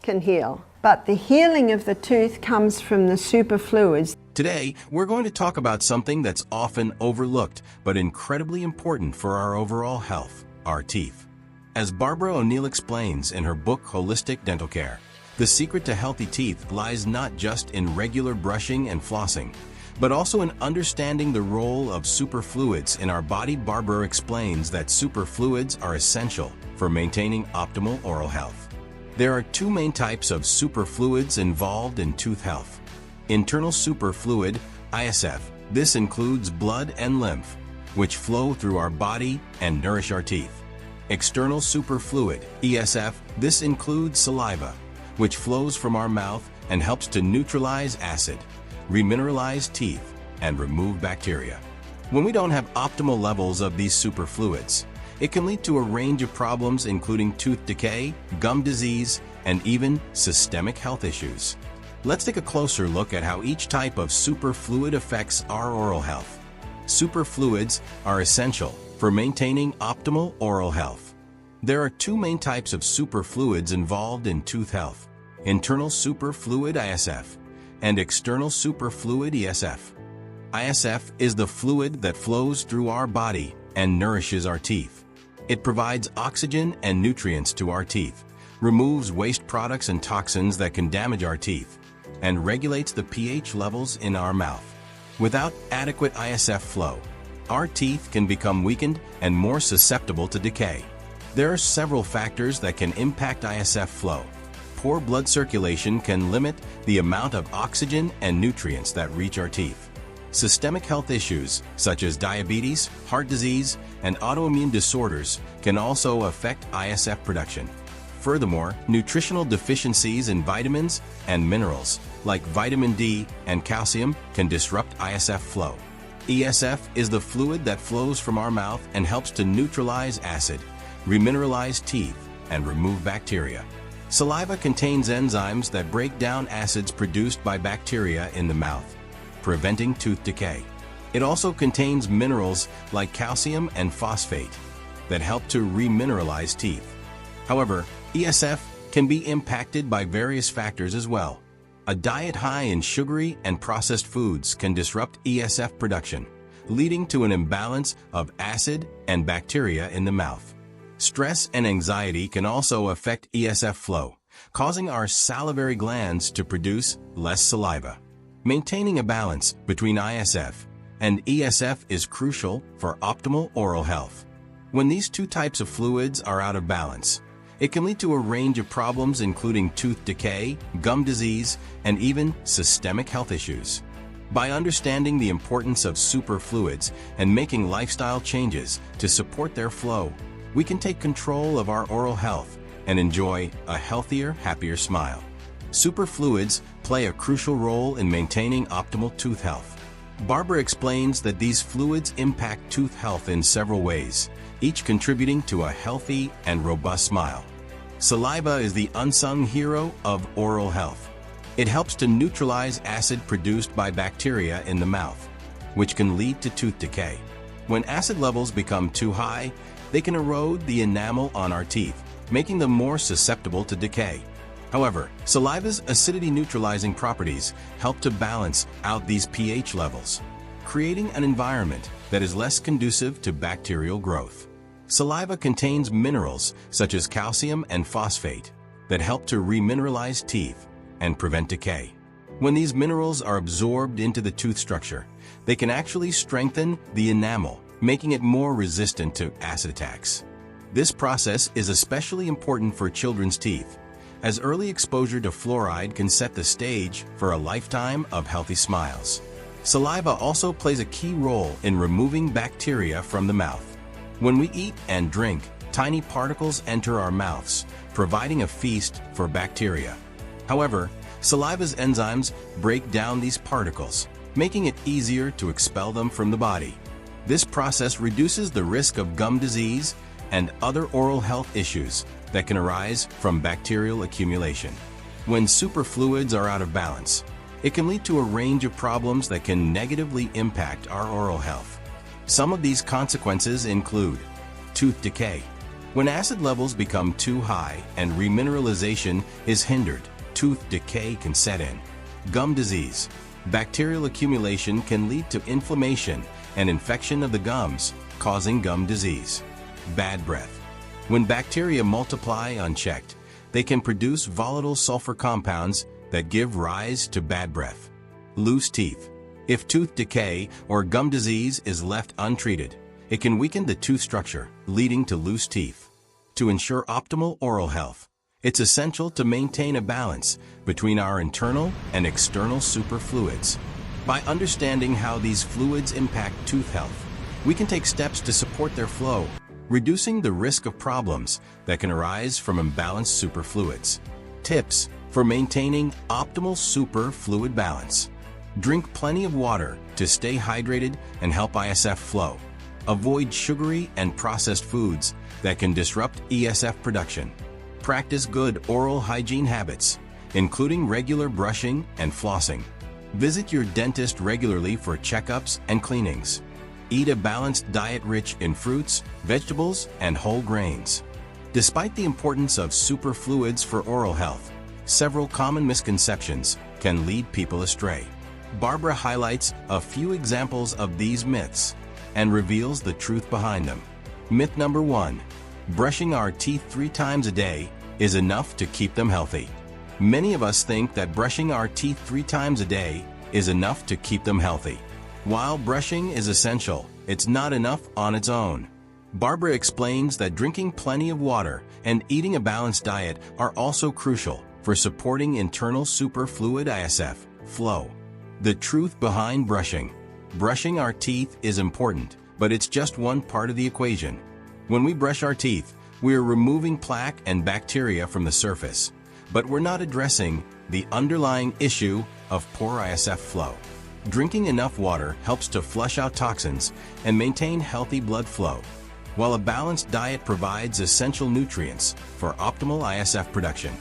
can heal, but the healing of the tooth comes from the superfluids. Today, we're going to talk about something that's often overlooked but incredibly important for our overall health: our teeth. As Barbara O'Neill explains in her book Holistic Dental Care, the secret to healthy teeth lies not just in regular brushing and flossing, but also in understanding the role of superfluids in our body. Barbara explains that superfluids are essential for maintaining optimal oral health. There are two main types of superfluids involved in tooth health. Internal superfluid, ISF. This includes blood and lymph, which flow through our body and nourish our teeth. External superfluid, ESF. This includes saliva, which flows from our mouth and helps to neutralize acid, remineralize teeth, and remove bacteria. When we don't have optimal levels of these superfluids, it can lead to a range of problems including tooth decay, gum disease, and even systemic health issues. Let's take a closer look at how each type of superfluid affects our oral health. Superfluids are essential for maintaining optimal oral health. There are two main types of superfluids involved in tooth health: internal superfluid, ISF, and external superfluid, ESF. ISF is the fluid that flows through our body and nourishes our teeth. It provides oxygen and nutrients to our teeth, removes waste products and toxins that can damage our teeth, and regulates the pH levels in our mouth. Without adequate ISF flow, our teeth can become weakened and more susceptible to decay. There are several factors that can impact ISF flow. Poor blood circulation can limit the amount of oxygen and nutrients that reach our teeth. Systemic health issues such as diabetes, heart disease, and autoimmune disorders can also affect ISF production. Furthermore, nutritional deficiencies in vitamins and minerals like vitamin D and calcium can disrupt ISF flow. ESF is the fluid that flows from our mouth and helps to neutralize acid, remineralize teeth, and remove bacteria. Saliva contains enzymes that break down acids produced by bacteria in the mouth, preventing tooth decay. It also contains minerals like calcium and phosphate that help to remineralize teeth. However, ESF can be impacted by various factors as well. A diet high in sugary and processed foods can disrupt ESF production, leading to an imbalance of acid and bacteria in the mouth. Stress and anxiety can also affect ESF flow, causing our salivary glands to produce less saliva. Maintaining a balance between ISF and ESF is crucial for optimal oral health. When these two types of fluids are out of balance, it can lead to a range of problems including tooth decay, gum disease, and even systemic health issues. By understanding the importance of superfluids and making lifestyle changes to support their flow, we can take control of our oral health and enjoy a healthier, happier smile. Superfluids play a crucial role in maintaining optimal tooth health. Barbara explains that these fluids impact tooth health in several ways, each contributing to a healthy and robust smile. Saliva is the unsung hero of oral health. It helps to neutralize acid produced by bacteria in the mouth, which can lead to tooth decay. When acid levels become too high, they can erode the enamel on our teeth, making them more susceptible to decay. However, saliva's acidity-neutralizing properties help to balance out these pH levels, creating an environment that is less conducive to bacterial growth. Saliva contains minerals such as calcium and phosphate that help to remineralize teeth and prevent decay. When these minerals are absorbed into the tooth structure, they can actually strengthen the enamel, making it more resistant to acid attacks. This process is especially important for children's teeth, as early exposure to fluoride can set the stage for a lifetime of healthy smiles. Saliva also plays a key role in removing bacteria from the mouth. When we eat and drink, tiny particles enter our mouths, providing a feast for bacteria. However, saliva's enzymes break down these particles, making it easier to expel them from the body. This process reduces the risk of gum disease and other oral health issues that can arise from bacterial accumulation. When superfluids are out of balance, it can lead to a range of problems that can negatively impact our oral health. Some of these consequences include tooth decay. When acid levels become too high and remineralization is hindered, tooth decay can set in. Gum disease. Bacterial accumulation can lead to inflammation and infection of the gums, causing gum disease. Bad breath. When bacteria multiply unchecked, they can produce volatile sulfur compounds that give rise to bad breath. Loose teeth. If tooth decay or gum disease is left untreated, it can weaken the tooth structure, leading to loose teeth. To ensure optimal oral health, it's essential to maintain a balance between our internal and external superfluids. By understanding how these fluids impact tooth health, we can take steps to support their flow, reducing the risk of problems that can arise from imbalanced superfluids. Tips for maintaining optimal superfluid balance. Drink plenty of water to stay hydrated and help ISF flow. Avoid sugary and processed foods that can disrupt ESF production. Practice good oral hygiene habits, including regular brushing and flossing. Visit your dentist regularly for checkups and cleanings. Eat a balanced diet rich in fruits, vegetables, and whole grains. Despite the importance of superfluids for oral health, several common misconceptions can lead people astray. Barbara highlights a few examples of these myths and reveals the truth behind them. Myth number 1. Brushing our teeth 3 times a day is enough to keep them healthy. Many of us think that brushing our teeth 3 times a day is enough to keep them healthy. While brushing is essential, it's not enough on its own. Barbara explains that drinking plenty of water and eating a balanced diet are also crucial for supporting internal superfluid ISF flow. The truth behind brushing. Brushing our teeth is important, but it's just one part of the equation. When we brush our teeth, we are removing plaque and bacteria from the surface, but we're not addressing the underlying issue of poor ISF flow. Drinking enough water helps to flush out toxins and maintain healthy blood flow, while a balanced diet provides essential nutrients for optimal ISF production.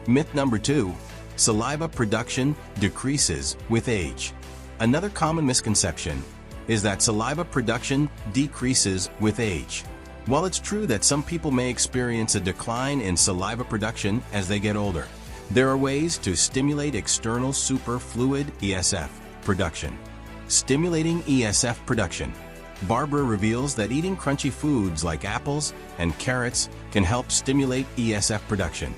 Myth number 2. Saliva production decreases with age. Another common misconception is that saliva production decreases with age. While it's true that some people may experience a decline in saliva production as they get older, there are ways to stimulate external superfluid ESF production. Stimulating ESF production. Barbara reveals that eating crunchy foods like apples and carrots can help stimulate ESF production.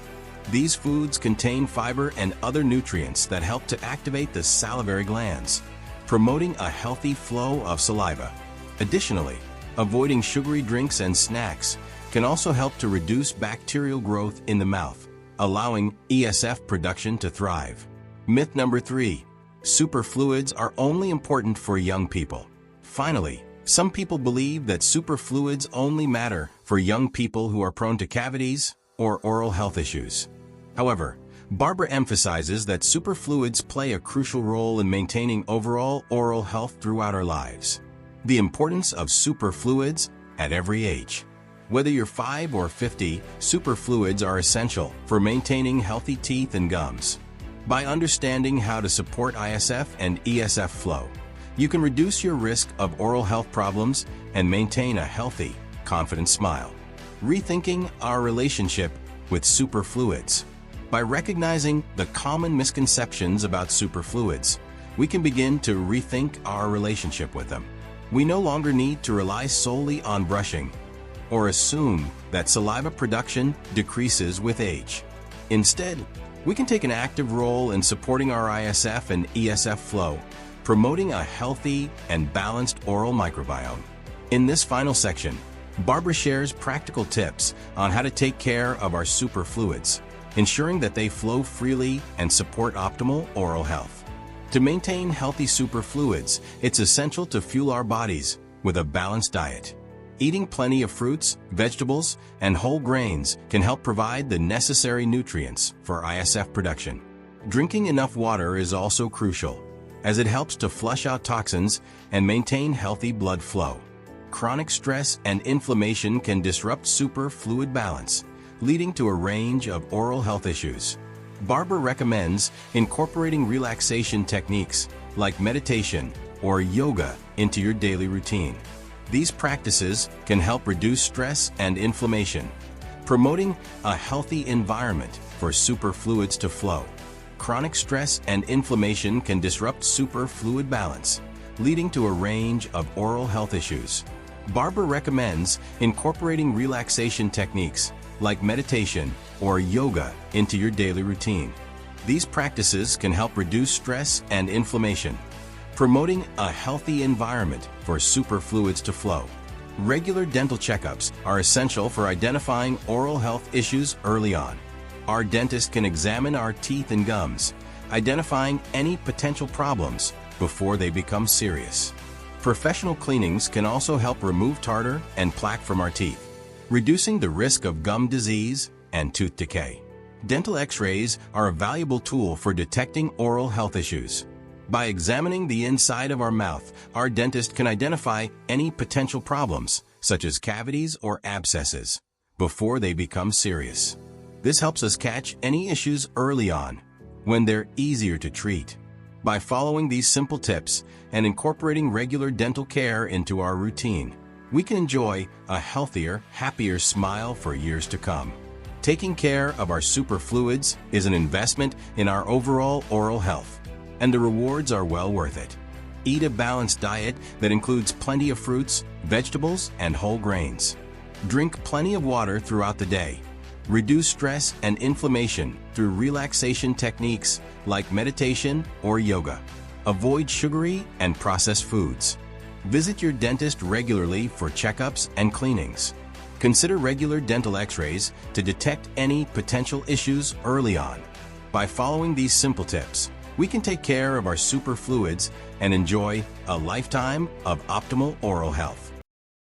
These foods contain fiber and other nutrients that help to activate the salivary glands, promoting a healthy flow of saliva. Additionally, avoiding sugary drinks and snacks can also help to reduce bacterial growth in the mouth, allowing ESF production to thrive. Myth number 3. Superfluids are only important for young people. Finally, some people believe that superfluids only matter for young people who are prone to cavities or oral health issues. However, Barbara emphasizes that superfluids play a crucial role in maintaining overall oral health throughout our lives. The importance of superfluids at every age. Whether you're 5 or 50, superfluids are essential for maintaining healthy teeth and gums. By understanding how to support ISF and ESF flow, you can reduce your risk of oral health problems and maintain a healthy, confident smile. Rethinking our relationship with superfluids. By recognizing the common misconceptions about superfluids, we can begin to rethink our relationship with them. We no longer need to rely solely on brushing or assume that saliva production decreases with age. Instead, we can take an active role in supporting our ISF and ESF flow, promoting a healthy and balanced oral microbiome. In this final section, Barbara shares practical tips on how to take care of our superfluids, ensuring that they flow freely and support optimal oral health. To maintain healthy superfluids, it's essential to fuel our bodies with a balanced diet. Eating plenty of fruits, vegetables, and whole grains can help provide the necessary nutrients for ISF production. Drinking enough water is also crucial, as it helps to flush out toxins and maintain healthy blood flow. Chronic stress and inflammation can disrupt superfluid balance, leading to a range of oral health issues. Barbara recommends incorporating relaxation techniques like meditation or yoga into your daily routine. These practices can help reduce stress and inflammation, promoting a healthy environment for superfluids to flow. Chronic stress and inflammation can disrupt superfluid balance, leading to a range of oral health issues. Barbara recommends incorporating relaxation techniques like meditation or yoga into your daily routine. These practices can help reduce stress and inflammation, promoting a healthy environment for superfluids to flow. Regular dental checkups are essential for identifying oral health issues early on. Our dentist can examine our teeth and gums, identifying any potential problems before they become serious. Professional cleanings can also help remove tartar and plaque from our teeth, reducing the risk of gum disease and tooth decay. Dental x-rays are a valuable tool for detecting oral health issues. By examining the inside of our mouth, our dentist can identify any potential problems, such as cavities or abscesses, before they become serious. This helps us catch any issues early on, when they're easier to treat. By following these simple tips and incorporating regular dental care into our routine, we can enjoy a healthier, happier smile for years to come. Taking care of our superfluids is an investment in our overall oral health, and the rewards are well worth it. Eat a balanced diet that includes plenty of fruits, vegetables, and whole grains. Drink plenty of water throughout the day. Reduce stress and inflammation through relaxation techniques like meditation or yoga. Avoid sugary and processed foods. Visit your dentist regularly for checkups and cleanings. Consider regular dental x-rays to detect any potential issues early on. By following these simple tips, we can take care of our superfluids and enjoy a lifetime of optimal oral health.